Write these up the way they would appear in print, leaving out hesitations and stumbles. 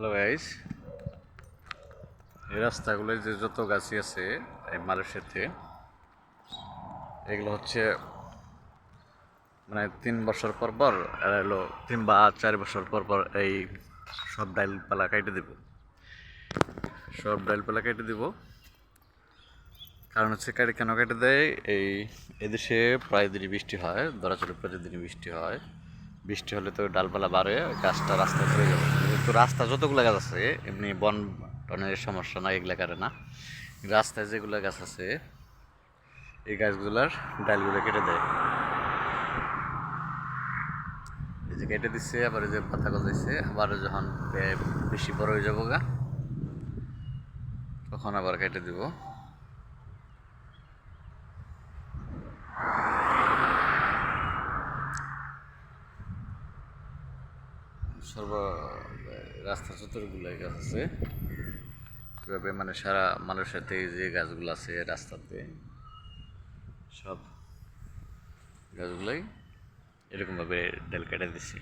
Hello guys, এই রাস্তাগুলোয় যে যত গাছই আছে এই মালয়েশিয়াতে, এগুলো হচ্ছে মানে 3 বছর পর পর এলো 3 বা 4 বছর পর পর এই সব ডালপালা কেটে দিব। কারণ হচ্ছে কেন কেটে দেয়, এদেশে প্রায় দিনই বৃষ্টি হয়, দরাচলে প্রতিদিনই বৃষ্টি হয়। বৃষ্টি হলে তো ডালপালা বাড়ে, গাছটা রাস্তায় পড়ে যাবে। তো রাস্তা যতগুলো গাছ আছে এমনি বন টনের সমস্যা নাই, এগুলা কাটে না। রাস্তায় যেগুলো গাছ আছে এই গাছগুলার ডালগুলো কেটে দেয়। এই যে কেটে দিচ্ছে, আবার এই যে পাতা গজাইছে, আবার যখন বেশি বড় হয়ে যাবো গা তখন আবার কেটে দিব। সর্ব রাস্তা যতগুলো গাছ আছে কীভাবে মানে সারা মানুষের এই যে গাছগুলো আছে রাস্তাতে, সব গাছগুলোই এরকমভাবে ডাল কেটে দিছি।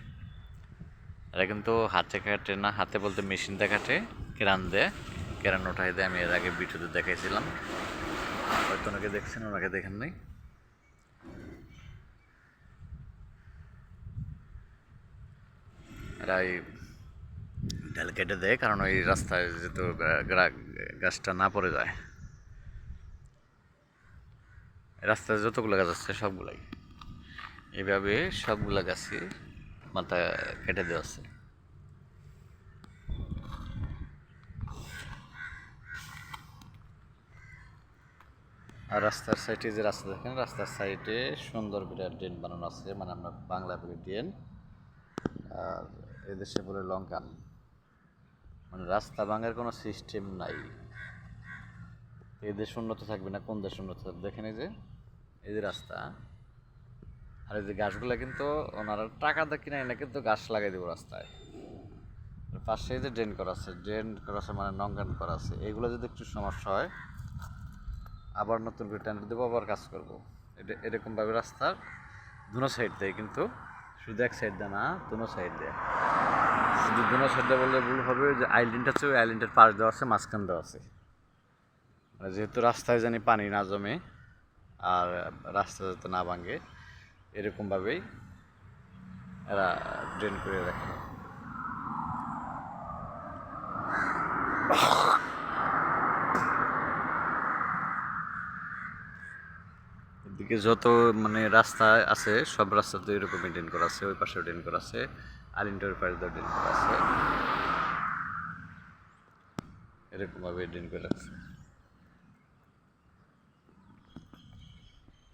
এরা কিন্তু হাতে কাটে না, হাতে বলতে মেশিনটা কাটে, কেরান দেয়, কেরান উঠাই দেয়। আমি এর আগে ভিডিওতে দেখাইছিলাম, হয়তো ওনাকে দেখছেন, ওনাকে দেখেন নাই। এরা এই ডাল কেটে দেয় কারণ ওই রাস্তায় যেহেতু গাছটা না পড়ে যায়। রাস্তায় যতগুলো গাছ আছে সবগুলাই এইভাবে সবগুলা গাছই মাথা কেটে দেওয়া আছে। আর রাস্তার সাইডে যে রাস্তা দেখেন, রাস্তার সাইডে সুন্দর বিরাট ড্রেন বানানো আছে, মানে আমরা বাংলা বলি ড্রেন, আর এদেশে বলে লঙ্কান। মানে রাস্তা ভাঙার কোনো সিস্টেম নাই। এই দেশ উন্নত থাকবে না, কোন দেশ উন্নত থাকবে? দেখেন এই যে রাস্তা, আর এই যে গাছগুলো কিন্তু ওনারা টাকা দিয়ে কিনে না, কিন্তু গাছ লাগাই দেবো রাস্তায়। পাশে যে ড্রেন করা আছে মানে নঙ্গান করা আছে, এইগুলো যদি একটু সমস্যা হয় আবার নতুন করে টেন্ডার দেবো, আবার কাজ করবো। এরকমভাবে রাস্তার দুনো সাইড দেয়, কিন্তু শুধু এক সাইড দেয় না, দুনো সাইড দেয়। শুধু দুনো সাইড দেয় বললে ভুল হবে, যে আইল্যান্ড আছে ওই আইল্যান্ডের পাশ দেওয়া আছে, মাঝখান দেওয়া আছে, মানে যেহেতু রাস্তায় জানি পানি না জমে আর রাস্তা যাতে না ভাঙে, এরকমভাবেই এরা ড্রেন করে রাখে। এদিকে যত মানে রাস্তা আছে সব রাস্তাতে এরকম মেনটেন করা আছে, ওই পাশেও ড্রেন করা আছে, আলিন্ডার পাশে ড্রেন করা আছে, এরকমভাবে ড্রেন করে রাখছে।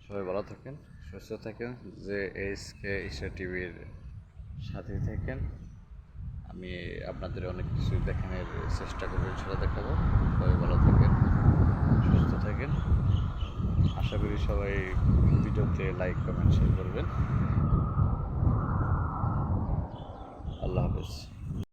সবাই ভালো থাকেন, সুস্থ থাকেন, যে এসকে ঈশ্বর টিভির সাথেই থাকেন। আমি আপনাদের অনেক কিছু দেখানোর চেষ্টা করবো, সেটা দেখাবো। সবাই ভালো থাকেন, সুস্থ থাকেন। আশা করি সবাই ভিডিওতে লাইক, কমেন্ট, শেয়ার করবেন। আল্লাহ হাফেজ।